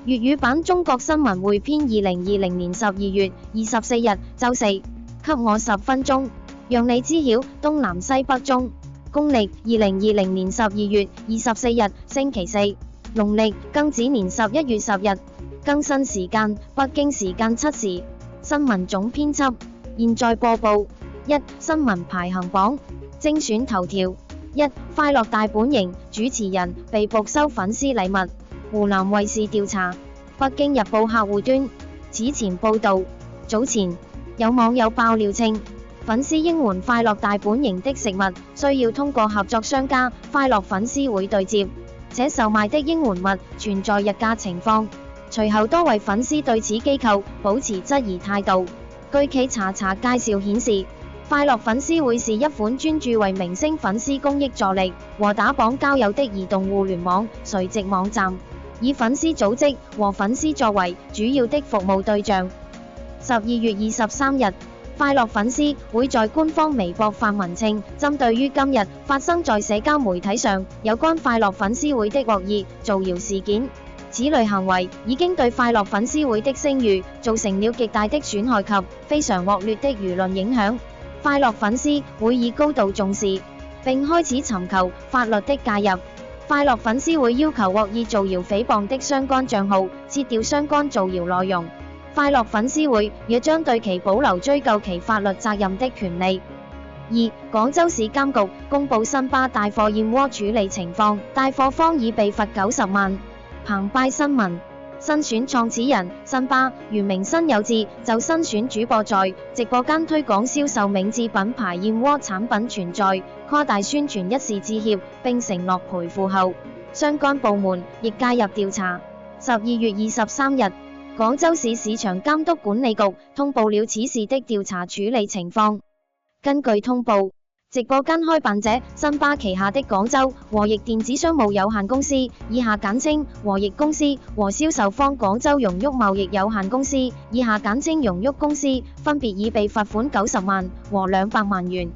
粵語版中國新聞匯編2020年12月24日週四，給我10分鐘，讓你知曉東南西北中。公歷2020年12月24日星期四，農曆庚子年11月10日。更新時間北京時間7時。新聞總編輯現在播報：一、新聞排行榜精選頭條。1. 快樂大本營主持人被捕收粉絲禮物。湖南衛視調查。北京日報客戶端。此前報道，早前有網友爆料稱，粉絲應援快樂大本營的食物需要通過合作商家快樂粉絲會對接，且售賣的應援物存在溢價情況。隨後多位粉絲對此機構保持質疑態度。據其查介紹顯示，快樂粉絲會是一款專注為明星粉絲公益助力和打榜交友的移動互聯網垂直網站，以粉絲組織和粉絲作為主要的服務對象。12月23日，快樂粉絲會在官方微博發文稱，針對於今日發生在社交媒體上有關快樂粉絲會的惡意造謠事件，此類行為已經對快樂粉絲會的聲譽造成了極大的損害及非常惡劣的輿論影響。快樂粉絲會已高度重視，並開始尋求法律的介入。快樂粉絲會要求惡意造謠誹謗的相關賬號撤掉相關造謠內容。快樂粉絲會也將對其保留追究其法律責任的權利。2. 廣州市監局公布新巴帶貨燕窩處理情況，帶貨方已被罰90萬。澎湃新聞。新選創始人新巴原名新有志就新選主播在直播間推廣銷售明治品牌燕窩產品存在誇大宣傳一事致歉，並承諾賠付後，相關部門亦介入調查。12月23日，廣州市市場監督管理局通報了此事的調查處理情況。根據通報，直播間開辦者新巴旗下的廣州和益電子商務有限公司（以下簡稱和益公司）和銷售方廣州榮旭貿易有限公司（以下簡稱榮旭公司）分別已被罰款90萬和200萬元。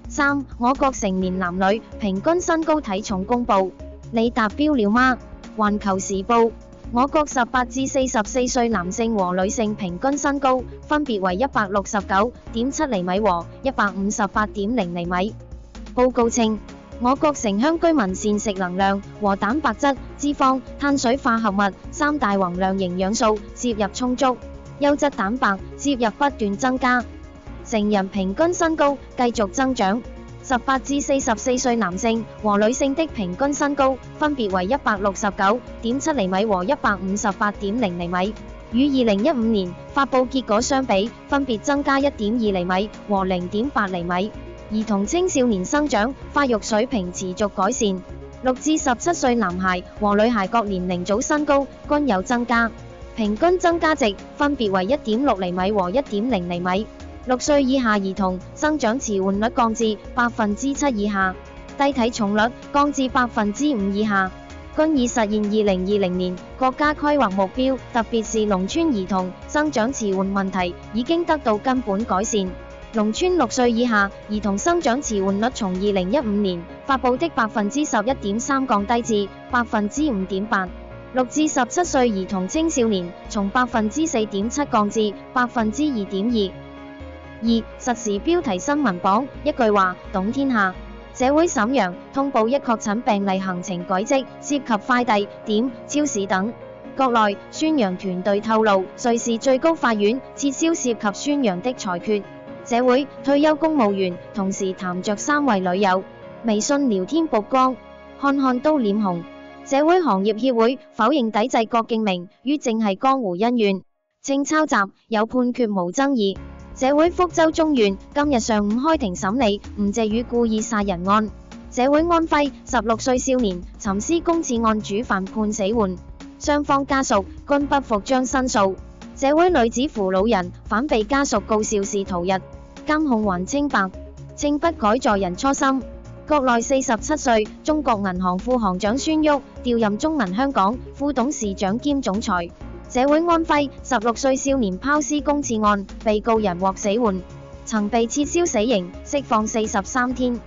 3. 我國成年男女平均身高體重公布，你達標了嗎？環球時報。我國18至44歲男性和女性平均身高分別為169.7厘米和158.0厘米。報告稱，我國城鄉居民膳食能量和蛋白質、脂肪、碳水化合物三大宏量營養素攝入充足，優質蛋白攝入不斷增加，成人平均身高繼續增長。18至44歲男性和女性的平均身高分別為169.7厘米和158.0厘米，與2015年發布結果相比，分別增加1.2厘米和0.8厘米。兒童青少年生長發育水平持續改善，6至17歲男孩和女孩各年齡組身高均有增加，平均增加值分別為1.6厘米和1.0厘米。6歲以下兒童生長遲緩率降至7%以下，低體重率降至5%以下，均已實現2020年國家規劃目標，特別是農村兒童生長遲緩問題已經得到根本改善。農村6歲以下兒童生長遲緩率從2015年發布的11.3%降低至5.8%。6至17歲兒童青少年從4.7%降至2.2%。2. 實時標題新聞榜一句話懂天下。社會瀋陽通報一確診病例行程軌跡涉及快遞、店、超市等。國內宣揚團隊透露，瑞士最高法院撤銷涉及宣揚的裁決。社會退休公務員同時談着3位女友，微信聊天曝光，看看都臉紅。社會行業協會否認抵制郭敬明於正係江湖恩怨，稱抄襲有判決無爭議。社會福州中院今日上午開庭審理吳謝宇故意殺人案。社會安徽16歲少年尋屍公廁案主犯判死緩，雙方家屬均不服將申訴。社會女子扶老人反被家屬告肇事逃逸，監控還清白，稱不改助人初心。國內47歲中國銀行副行長孫旭調任中銀香港副董事長兼總裁。社會安徽16歲少年拋屍公廁案被告人獲死緩，曾被撤銷死刑，釋放43天。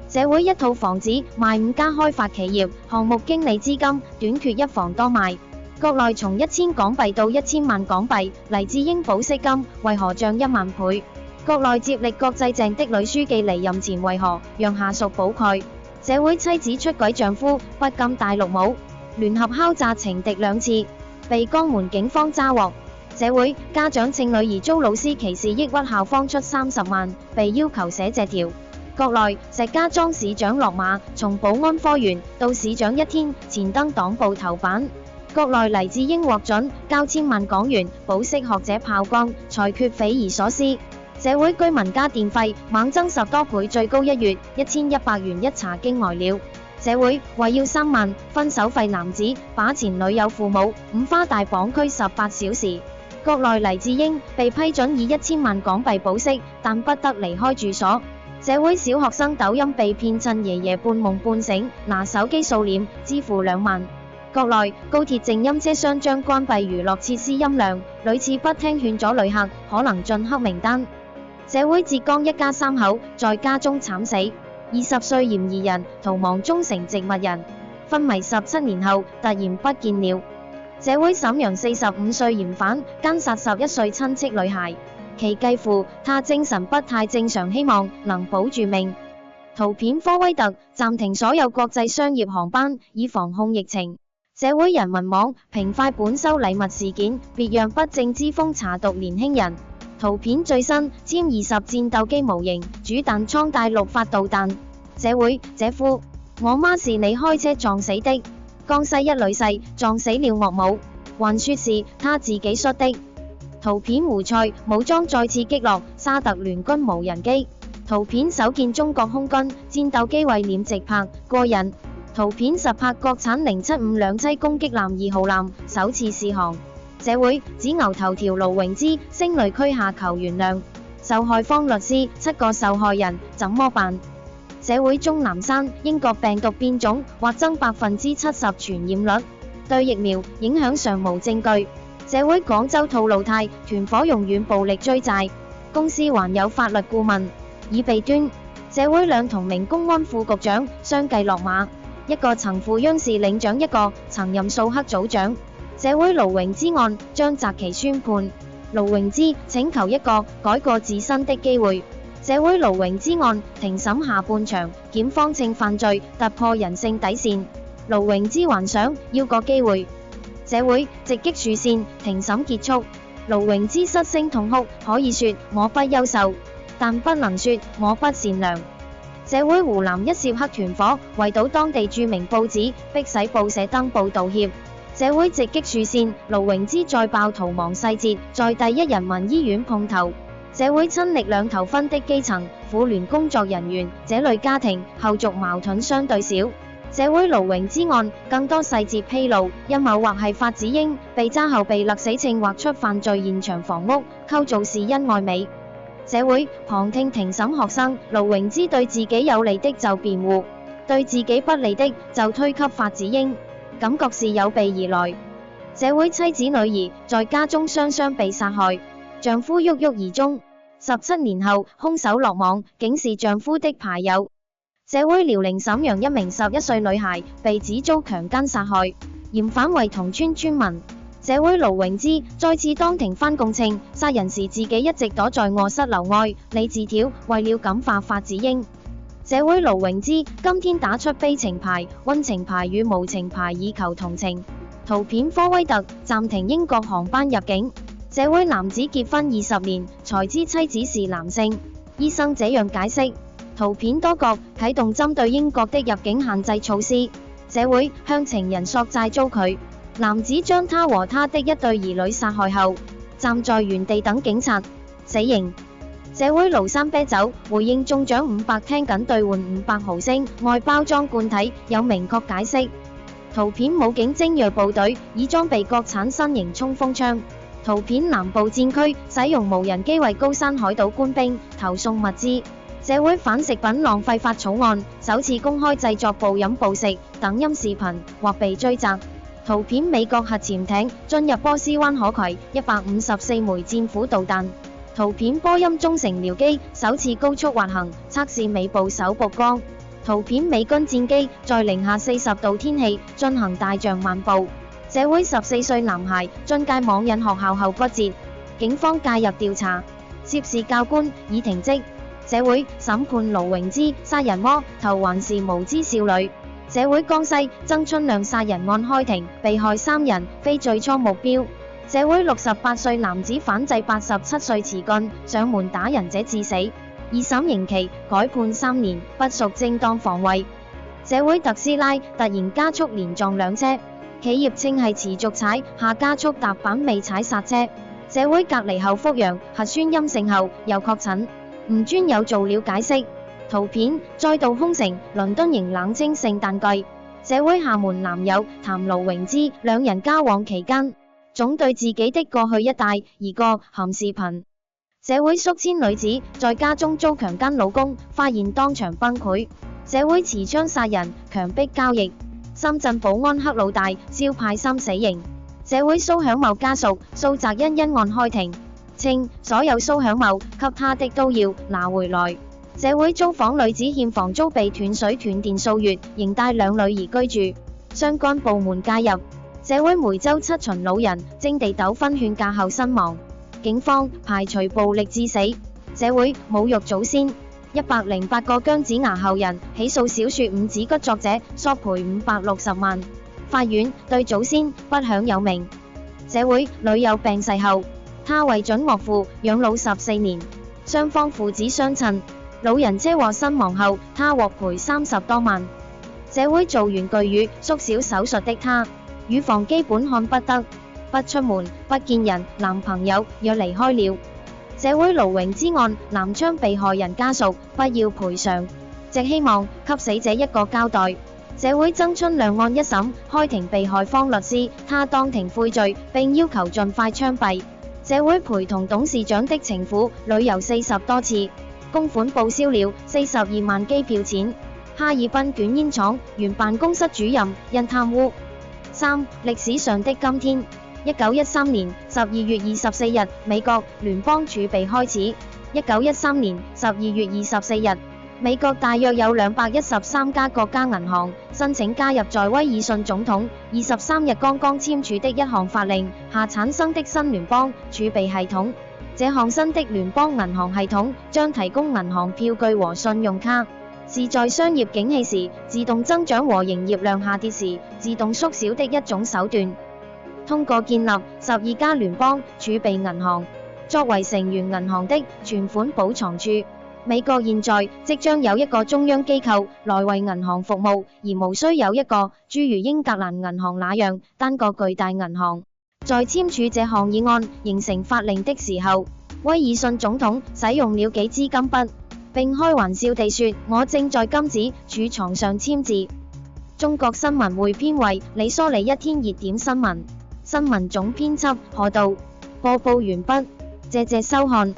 社會一套房子賣5家開發企業項目經理資金短缺，一房多賣。國內從1000港幣到1000萬港幣，黎智英保釋金為何漲1萬倍？國內接力國際鄭的女書記離任前為何讓下屬保蓋？社會妻子出軌丈夫不禁大陸帽，聯合敲詐情敵2次，被江門警方抓獲。社會家長稱女兒遭老師歧視抑鬱，校方出30萬，被要求寫借條。國內石家莊市長落馬，從保安科員到市長1天前登黨報頭版。國內黎智英獲准交1000萬港元保釋學者泡缸，裁決匪夷所思。社會居民家電費猛增10多倍，最高1月1100元一查驚呆了。社會為要3萬分手費，男子把前女友父母五花大綁拘18小時。國內黎智英被批准以1000萬港幣保釋，但不得離開住所。社會小學生抖音被騙，趁爺爺半夢半醒拿手機掃臉支付2萬。國內高鐵靜音車廂將關閉娛樂設施音量，屢次不聽勸阻旅客可能進黑名單。社會浙江一家3口在家中慘死，20歲嫌疑人逃亡中成植物人，昏迷17年後突然不見了。社會瀋陽45歲嫌犯姦殺11歲親戚女孩，其繼父他精神不太正常，希望能保住命。圖片科威特暫停所有國際商業航班以防控疫情。社會人民網評快本收禮物事件，別讓不正之風荼毒年輕人。圖片最新殲20戰鬥機模型，主彈倉帶6發導彈。社會姐夫，我媽是你開車撞死的。江西一女婿撞死了岳母，還說是他自己摔的。圖片胡塞武裝再次擊落沙特聯軍無人機。圖片首見中國空軍戰鬥機為臉直拍，過癮。圖片實拍國產075兩棲攻擊艦2號艦首次試航。社會指牛頭條盧榮之聲淚俱下求原諒，受害方律師7個受害人怎麼辦？社會鍾南山英國病毒變種或增70%傳染率，對疫苗影響尚無證據。社會廣州吐露泰團伙用軟暴力追債，公司還有法律顧問已被端。社會2同名公安副局長相繼落馬，一個曾赴央視領獎，一個曾任掃黑組長。社會盧榮之案將擇期宣判，盧榮之請求一個改過自新的機會。社會盧榮之案庭審下半場，檢方稱犯罪突破人性底線，盧榮之還想要個機會。社會直擊樹線，庭審結束，盧榮之失聲痛哭，可以說我不優秀，但不能說我不善良。社會湖南一涉黑團伙圍堵當地著名報紙，迫使報社登報道歉。社會直擊樹線，盧榮之再爆逃亡細節，在第一人民醫院碰頭。社會親歷兩頭婚的基層婦聯工作人員，這類家庭後續矛盾相對少。社會盧榮之案更多細節披露，陰謀或係發子英被揸後被勒死，稱劃出犯罪現場房屋，構造是因愛美。社會旁聽庭審學生，盧榮之對自己有利的就辯護，對自己不利的就推給發子英，感覺是有備而來。社會妻子女兒在家中雙雙被殺害，丈夫鬱鬱而終，17年後兇手落網，竟是丈夫的牌友。社會遼寧瀋陽一名11歲女孩被指遭強姦殺害，嫌犯為同村村民。社會盧榮之再次當庭翻供稱，殺人時自己一直躲在臥室留愛理字條，為了感化發子英。社會盧榮之今天打出悲情牌、溫情牌與無情牌以求同情。圖片科威特暫停英國航班入境。社會男子結婚20年才知妻子是男性，醫生這樣解釋。圖片多國啟動針對英國的入境限制措施。社會向情人索債遭拒，男子將他和他的一對兒女殺害後，站在原地等警察，死刑。社會廬山啤酒回應中獎500，聽緊兌換500毫升，外包裝罐體有明確解釋。圖片武警精銳部隊已裝備國產新型衝鋒槍。圖片南部戰區使用無人機為高山海島官兵投送物資。社會反食品浪費法草案首次公開製作暴飲暴食等音視頻或被追責。圖片美國核潛艇進入波斯灣可攜154枚戰斧導彈。圖片波音中成僚機首次高速滑行測試尾部首曝光。圖片美軍戰機在零下40度天氣進行大象漫步。社會14歲男孩進界網癮學校後骨折，警方介入調查，涉事教官已停職。社會審判盧榮枝殺人魔頭還是無知少女。社會江西曾春亮殺人案開庭，被害3人非最初目標。社會68歲男子反制87歲持棍上門打人者致死，二審刑期改判3年，不屬正當防衛。社會特斯拉突然加速連撞兩車，企業稱係持續踩下加速踏板未踩剎車。社會隔離後復陽，核酸陰性後又確診。吳尊友做了解釋。圖片再度空城，倫敦仍冷清聖誕季。社會廈門男友談盧榮枝兩人交往期間，總對自己的過去一帶而過含視頻。社會宿遷女子在家中遭強姦老公，發現當場崩潰。社會持槍殺人強迫交易。深圳寶安黑老大蕭派3死刑。社會蘇享茂家屬訴澤恩案開庭，稱所有蘇享茂給他的都要拿回來。社會租房女子欠房租被斷水斷電數月，仍帶2女兒居住，相關部門介入。社會梅州7旬老人徵地糾紛勸架後身亡，警方排除暴力致死。社會侮辱祖先，108個姜子牙後人起訴小說《五子骨》作者索賠560萬，法院對祖先不享有名。社會女友病逝後，他為準岳父養老14年，雙方父子相襯。老人車禍身亡後，他獲賠30多萬。社會做完巨乳縮小手術的他，乳房基本看不得，不出門不見人，男朋友若離開了。社會盧榮枝案南昌被害人家屬不要賠償，只希望給死者一個交代。社會曾春亮案一審開庭，被害方律師他當庭悔罪，並要求盡快槍斃。社會陪同董事長的情婦旅遊40多次，公款報銷了42萬機票錢。哈爾濱捲煙廠原辦公室主任因貪污。3. 歷史上的今天，1913年12月24日，美國聯邦儲備開始。1913年12月24日，美國大約有213家國家銀行申請加入在威爾遜總統23日剛剛簽署的一項法令下產生的新聯邦儲備系統。這項新的聯邦銀行系統將提供銀行票據和信用卡，是在商業景氣時自動增長和營業量下跌時自動縮小的一種手段。通過建立12家聯邦儲備銀行作為成員銀行的存款保藏處，美國現在即將有一個中央機構來為銀行服務，而無需有一個諸如英格蘭銀行那樣單個巨大銀行。在簽署這項議案形成法令的時候，威爾遜總統使用了幾支金筆，並開玩笑地說：我正在金子儲藏上簽字。中國新聞匯編為你梳理一天熱點新聞，新聞總編輯何道，播報完畢，謝謝收看。